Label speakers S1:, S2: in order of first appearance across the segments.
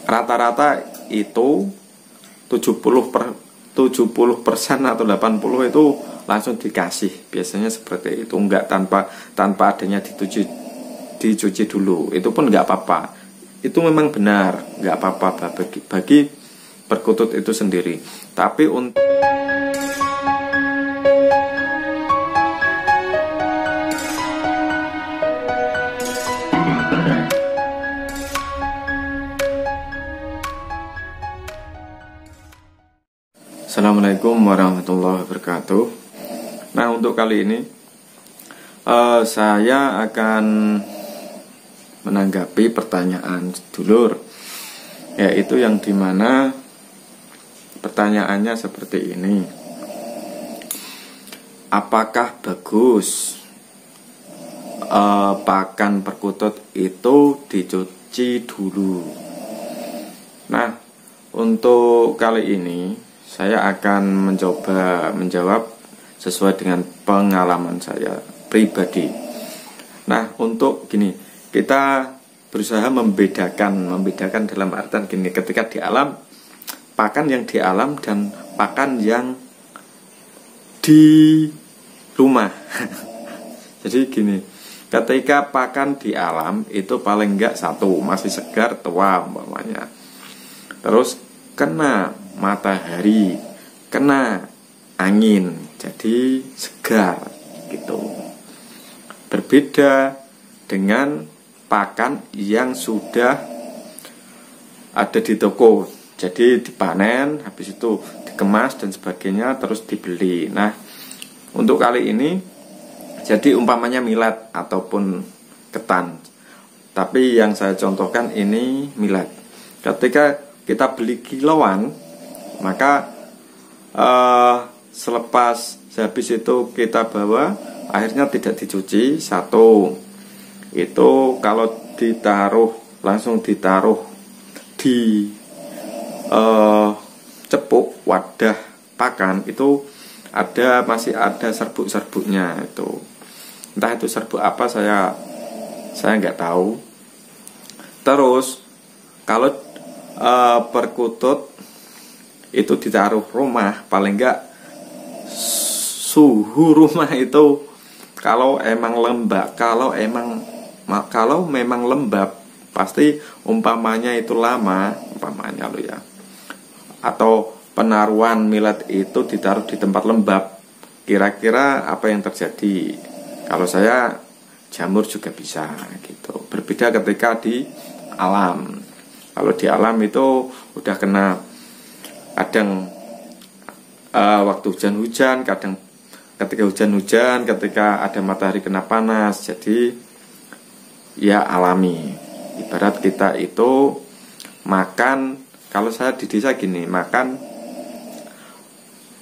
S1: rata-rata itu 70% atau 80 itu langsung dikasih, biasanya seperti itu, enggak tanpa adanya dicuci dulu. Itu pun enggak apa-apa, itu memang benar, enggak apa-apa bagi perkutut itu sendiri. Tapi untuk Assalamualaikum warahmatullahi wabarakatuh. Nah, untuk kali ini saya akan menanggapi pertanyaan sedulur, yaitu yang dimana pertanyaannya seperti ini: apakah bagus pakan perkutut itu dicuci dulu? Nah, untuk kali ini saya akan mencoba menjawab sesuai dengan pengalaman saya pribadi. Nah, untuk gini, kita berusaha membedakan dalam artian gini, ketika di alam, pakan yang di alam dan pakan yang di rumah. Jadi gini, ketika pakan di alam itu paling enggak satu, masih segar, tua umpamanya. Terus kena matahari, kena angin, jadi segar gitu. Berbeda dengan pakan yang sudah ada di toko, jadi dipanen, habis itu dikemas dan sebagainya, terus dibeli. Nah, untuk kali ini, jadi umpamanya millet ataupun ketan, tapi yang saya contohkan ini millet. Ketika kita beli kiloan, maka selepas habis itu kita bawa, akhirnya tidak dicuci. Satu, itu kalau langsung ditaruh di cepuk wadah pakan, itu masih ada serbuk-serbuknya itu. Entah itu serbuk apa, saya nggak tahu. Terus kalau perkutut itu ditaruh rumah, paling enggak suhu rumah itu kalau memang lembab, pasti umpamanya itu lama, umpamanya lo ya, atau penaruhan millet itu ditaruh di tempat lembab, kira-kira apa yang terjadi? Kalau saya, jamur juga bisa gitu. Berbeda ketika di alam. Kalau di alam itu udah kena, kadang waktu hujan-hujan, kadang ketika hujan-hujan, ketika ada matahari kena panas, jadi ya alami. Ibarat kita itu makan, kalau saya di desa gini, makan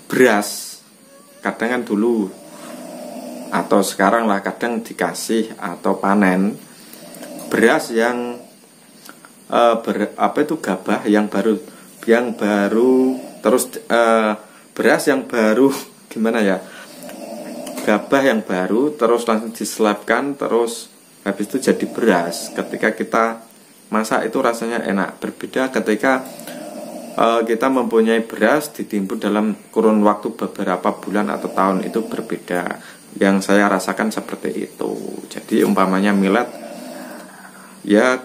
S1: beras, kadang kan dulu atau sekarang lah, kadang dikasih atau panen beras yang gabah yang baru, terus beras yang baru, gimana ya, gabah yang baru terus langsung diselapkan, terus habis itu jadi beras. Ketika kita masak itu rasanya enak. Berbeda ketika kita mempunyai beras ditimbun dalam kurun waktu beberapa bulan atau tahun, itu berbeda. Yang saya rasakan seperti itu. Jadi umpamanya millet, ya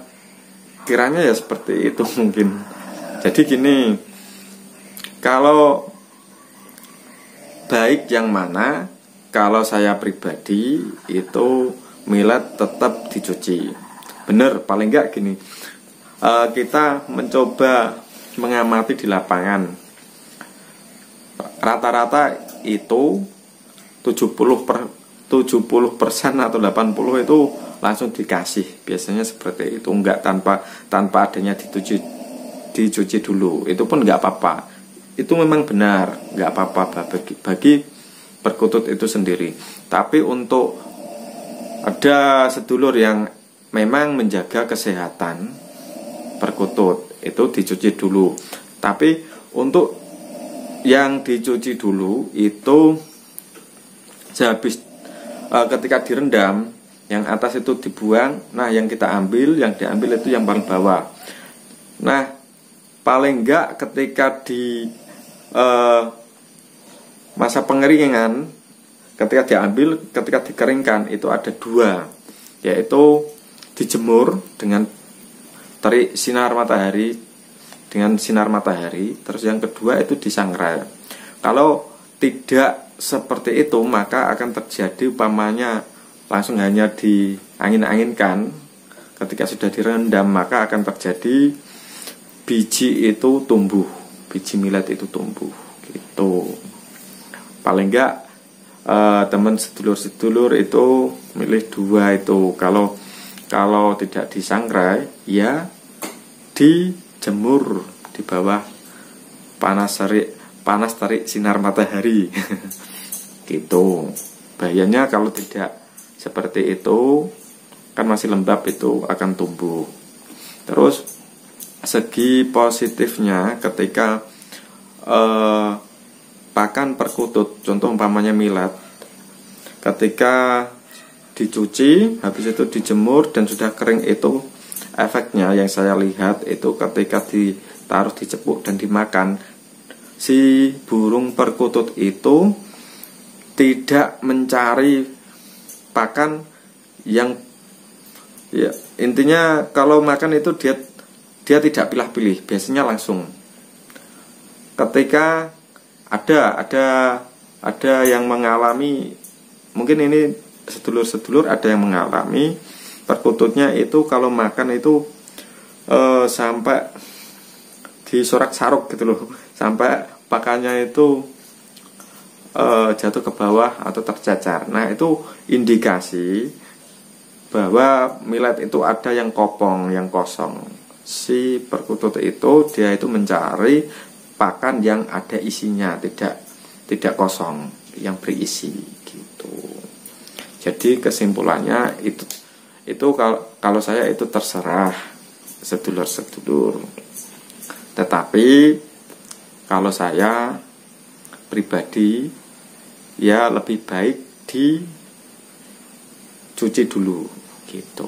S1: kiranya ya seperti itu mungkin. Jadi gini, kalau baik yang mana, kalau saya pribadi itu millet tetap dicuci. Bener, paling enggak gini, kita mencoba mengamati di lapangan, rata-rata itu 70% atau 80 itu langsung dikasih, biasanya seperti itu, enggak tanpa adanya dicuci dulu. Itu pun enggak apa-apa, itu memang benar, enggak apa-apa bagi perkutut itu sendiri. Tapi untuk ada sedulur yang memang menjaga kesehatan perkutut, itu dicuci dulu. Tapi untuk yang dicuci dulu itu sehabis ketika direndam, yang atas itu dibuang. Nah, yang kita ambil, yang diambil itu yang paling bawah. Nah, paling enggak ketika di masa pengeringan, ketika diambil, ketika dikeringkan itu ada dua, yaitu dijemur dengan terik sinar matahari, terus yang kedua itu disangrai. Kalau tidak seperti itu, maka akan terjadi umpamanya langsung hanya diangin-anginkan. Ketika sudah direndam, maka akan terjadi biji itu tumbuh, biji millet itu tumbuh gitu. Paling enggak teman sedulur-sedulur itu milih dua itu. Kalau tidak disangrai, ya dijemur di bawah panas terik sinar matahari. Gitu. Bahayanya kalau tidak seperti itu, kan masih lembab, itu akan tumbuh. Terus segi positifnya ketika pakan perkutut, contoh umpamanya millet, ketika dicuci, habis itu dijemur dan sudah kering, itu efeknya yang saya lihat itu ketika ditaruh dicepuk dan dimakan, si burung perkutut itu tidak mencari pakan yang, ya intinya kalau makan itu dia tidak pilih-pilih, biasanya langsung. Ketika ada yang mengalami, mungkin ini sedulur-sedulur ada yang mengalami perkututnya itu kalau makan itu sampai disorak-saruk gitu loh, sampai pakannya itu jatuh ke bawah atau tercacar. Nah, itu indikasi bahwa millet itu ada yang kopong, yang kosong. Si perkutut itu dia itu mencari pakan yang ada isinya, tidak kosong, yang berisi gitu. Jadi kesimpulannya itu kalau saya itu terserah sedulur-sedulur. Tetapi kalau saya pribadi, ya lebih baik dicuci dulu gitu.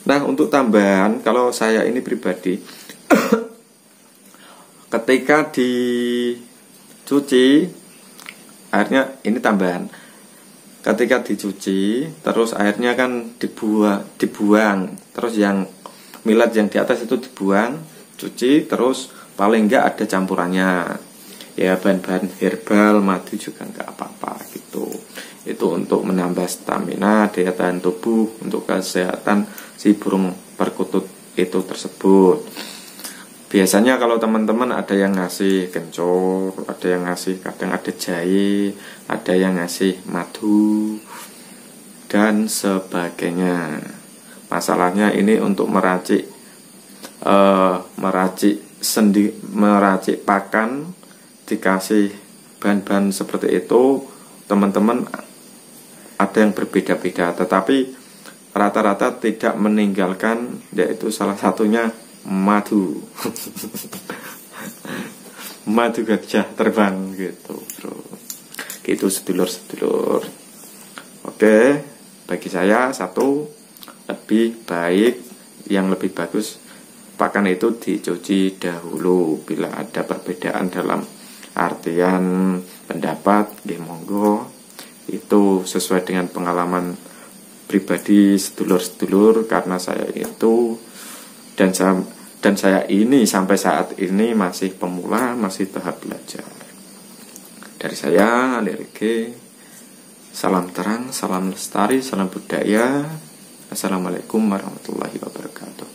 S1: Nah, untuk tambahan, kalau saya ini pribadi ketika dicuci airnya, ini tambahan, ketika dicuci terus airnya kan dibuang, terus yang millet yang di atas itu dibuang, cuci, terus paling enggak ada campurannya, ya bahan-bahan herbal, madu juga enggak apa-apa gitu. Itu untuk menambah stamina, daya tahan tubuh, untuk kesehatan si burung perkutut itu tersebut. Biasanya kalau teman-teman ada yang ngasih kencur, ada yang ngasih, kadang ada jahe, ada yang ngasih madu dan sebagainya. Masalahnya ini untuk meracik pakan, dikasih bahan-bahan seperti itu, teman-teman ada yang berbeda-beda, tetapi rata-rata tidak meninggalkan, yaitu salah satunya madu. Madu gajah terbang gitu, bro. Gitu sedulur-sedulur. Oke, bagi saya satu, lebih baik, yang lebih bagus pakan itu dicuci dahulu. Bila ada perbedaan dalam artian pendapat, monggo, itu sesuai dengan pengalaman pribadi sedulur-sedulur, karena saya itu dan saya ini sampai saat ini masih pemula, masih tahap belajar. Dari saya, Alirege, salam terang, salam lestari, salam budaya. Assalamualaikum warahmatullahi wabarakatuh.